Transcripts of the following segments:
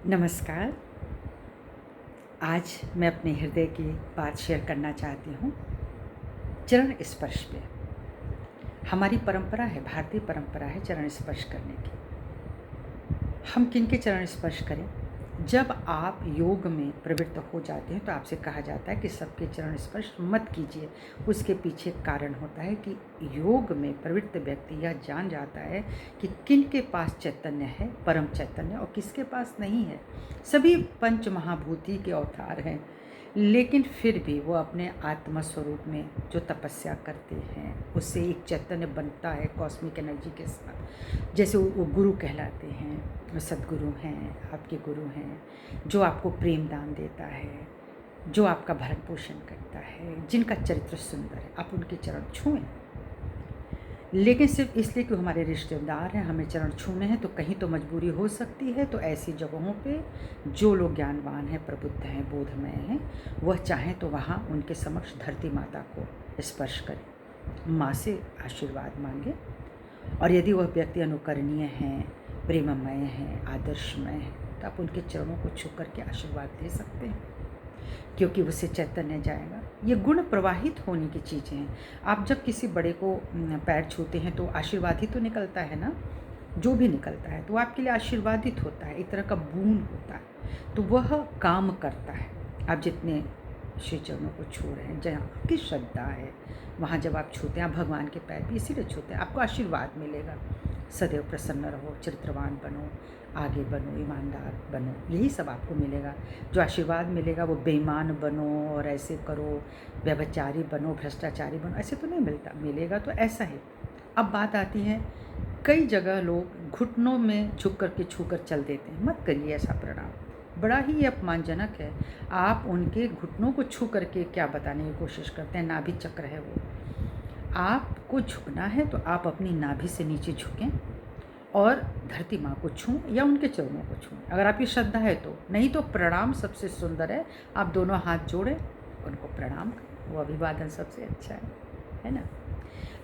नमस्कार। आज मैं अपने हृदय की बात शेयर करना चाहती हूँ चरण स्पर्श पे। हमारी परंपरा है, भारतीय परंपरा है चरण स्पर्श करने की। हम किनके चरण स्पर्श करें? जब आप योग में प्रवृत्त हो जाते हैं तो आपसे कहा जाता है कि सबके चरण स्पर्श मत कीजिए। उसके पीछे कारण होता है कि योग में प्रवृत्त व्यक्ति यह जान जाता है कि किनके पास चैतन्य है, परम चैतन्य, और किसके पास नहीं है। सभी पंच महाभूति के अवतार हैं, लेकिन फिर भी वो अपने आत्मा स्वरूप में जो तपस्या करते हैं उससे एक चैतन्य बनता है कॉस्मिक एनर्जी के साथ। जैसे वो गुरु कहलाते हैं, सद्गुरु हैं, आपके गुरु हैं, जो आपको प्रेम दान देता है, जो आपका भरण पोषण करता है, जिनका चरित्र सुंदर है, आप उनके चरण छुएं। लेकिन सिर्फ इसलिए कि हमारे रिश्तेदार हैं, हमें चरण छूने हैं, तो कहीं तो मजबूरी हो सकती है। तो ऐसी जगहों पे जो लोग ज्ञानवान हैं, प्रबुद्ध हैं, बोधमय हैं, वह चाहें तो वहाँ उनके समक्ष धरती माता को स्पर्श करें, माँ से आशीर्वाद मांगे। और यदि वह व्यक्ति अनुकरणीय हैं, प्रेममय हैं, आदर्शमय हैं, तो आप उनके चरणों को छू करके आशीर्वाद दे सकते हैं, क्योंकि उससे चैतन्य जाएगा। ये गुण प्रवाहित होने की चीज़ें हैं। आप जब किसी बड़े को पैर छूते हैं तो आशीर्वाद ही तो निकलता है ना। जो भी निकलता है तो आपके लिए आशीर्वादित होता है, एक तरह का बूंद होता है, तो वह काम करता है। आप जितने श्री चरणों को छू रहे हैं, जहाँ आपकी श्रद्धा है, वहाँ जब आप छूते हैं, आप भगवान के पैर भी इसीलिए छूते हैं, आपको आशीर्वाद मिलेगा। सदैव प्रसन्न रहो, चरित्रवान बनो, आगे बनो, ईमानदार बनो, यही सब आपको मिलेगा। जो आशीर्वाद मिलेगा वो बेईमान बनो और ऐसे करो, व्यभिचारी बनो, भ्रष्टाचारी बनो, ऐसे तो नहीं मिलता। मिलेगा तो ऐसा है। अब बात आती है, कई जगह लोग घुटनों में झुक करके छू कर चल देते हैं। मत करिए ऐसा प्रणाम, बड़ा ही अपमानजनक है। आप उनके घुटनों को छू करके क्या बताने की कोशिश करते हैं? नाभि चक्र है वो। आपको झुकना है तो आप अपनी नाभि से नीचे झुकें और धरती माँ को छूं या उनके चरणों को छूं, अगर आपकी श्रद्धा है तो। नहीं तो प्रणाम सबसे सुंदर है, आप दोनों हाथ जोड़ें, उनको प्रणाम करें, वो अभिवादन सबसे अच्छा है ना।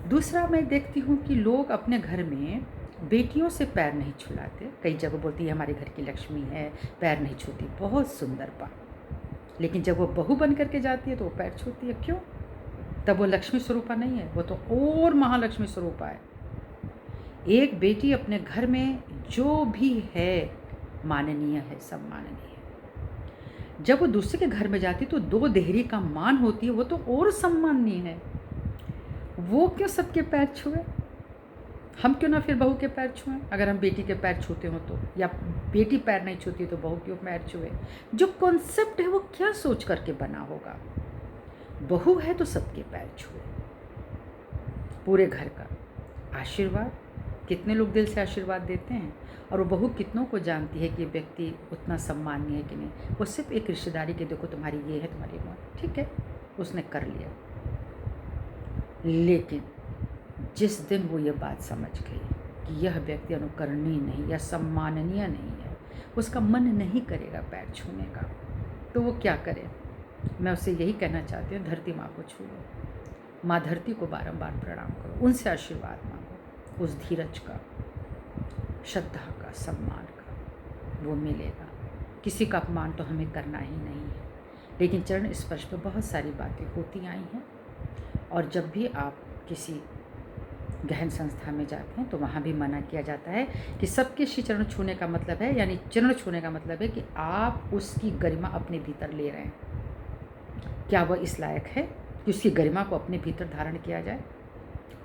दूसरा, मैं देखती हूँ कि लोग अपने घर में बेटियों से पैर नहीं छुलाते। कई जगह बोलती है हमारे घर की लक्ष्मी है, पैर नहीं छूती, बहुत सुंदर बात। लेकिन जब वो बहू बन करके जाती है तो वो पैर छूती है, क्यों? तब वो लक्ष्मी स्वरूपा नहीं है, वो तो और महालक्ष्मी स्वरूपा है। एक बेटी अपने घर में जो भी है माननीय है, सम्माननीय है। जब वो दूसरे के घर में जाती तो दो देहरी का मान होती है, वो तो और सम्माननीय है। वो क्यों सबके पैर छुए? हम क्यों ना फिर बहू के पैर छुएं? अगर हम बेटी के पैर छूते हो तो, या बेटी पैर नहीं छूती तो बहू क्यों पैर छुए? जो कॉन्सेप्ट है वो क्या सोच करके बना होगा? बहू है तो सबके पैर छुए, पूरे घर का आशीर्वाद। कितने लोग दिल से आशीर्वाद देते हैं, और वो बहू कितनों को जानती है कि व्यक्ति उतना सम्माननीय है कि नहीं। वो सिर्फ एक रिश्तेदारी के, देखो तुम्हारी ये है, तुम्हारी वो, ठीक है, उसने कर लिया। लेकिन जिस दिन वो ये बात समझ गई कि यह व्यक्ति अनुकरणीय नहीं या सम्माननीय नहीं है, उसका मन नहीं करेगा पैर छूने का, तो वो क्या करे? मैं उससे यही कहना चाहती हूँ, धरती माँ को छू लो, माँ धरती को बारंबार प्रणाम करो, उनसे आशीर्वाद मांगो। उस धीरज का, श्रद्धा का, सम्मान का वो मिलेगा। किसी का अपमान तो हमें करना ही नहीं है। लेकिन चरण स्पर्श पर बहुत सारी बातें होती आई हैं, और जब भी आप किसी गहन संस्था में जाते हैं तो वहाँ भी मना किया जाता है कि सबके श्री चरण छूने का मतलब है, यानी चरण छूने का मतलब है कि आप उसकी गरिमा अपने भीतर ले रहे हैं। क्या वह इस लायक है कि उसकी गरिमा को अपने भीतर धारण किया जाए?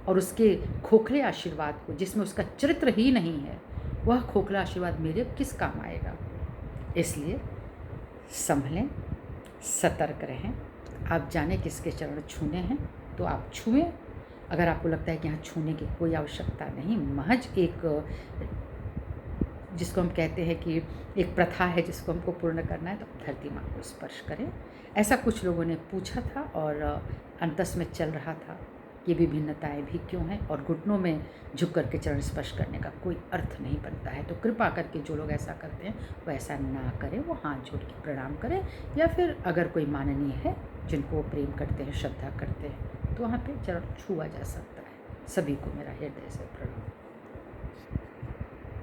और उसके खोखले आशीर्वाद को, जिसमें उसका चरित्र ही नहीं है, वह खोखला आशीर्वाद मेरे किस काम आएगा? इसलिए संभलें, सतर्क रहें। आप जाने किसके चरण छूने हैं तो आप छुएं। अगर आपको लगता है कि यहाँ छूने की कोई आवश्यकता नहीं, महज एक, जिसको हम कहते हैं कि एक प्रथा है जिसको हमको पूर्ण करना है, तो धरती माँ को स्पर्श करें। ऐसा कुछ लोगों ने पूछा था और अंतस में चल रहा था कि विभिन्नताएं भी क्यों हैं, और घुटनों में झुक करके चरण स्पर्श करने का कोई अर्थ नहीं बनता है। तो कृपा करके जो लोग ऐसा करते हैं वो ऐसा ना करें, वो हाथ जोड़ के प्रणाम करें, या फिर अगर कोई माननीय है जिनको प्रेम करते हैं, श्रद्धा करते हैं, तो वहाँ पे चरण छुआ जा सकता है। सभी को मेरा हृदय से प्रणाम।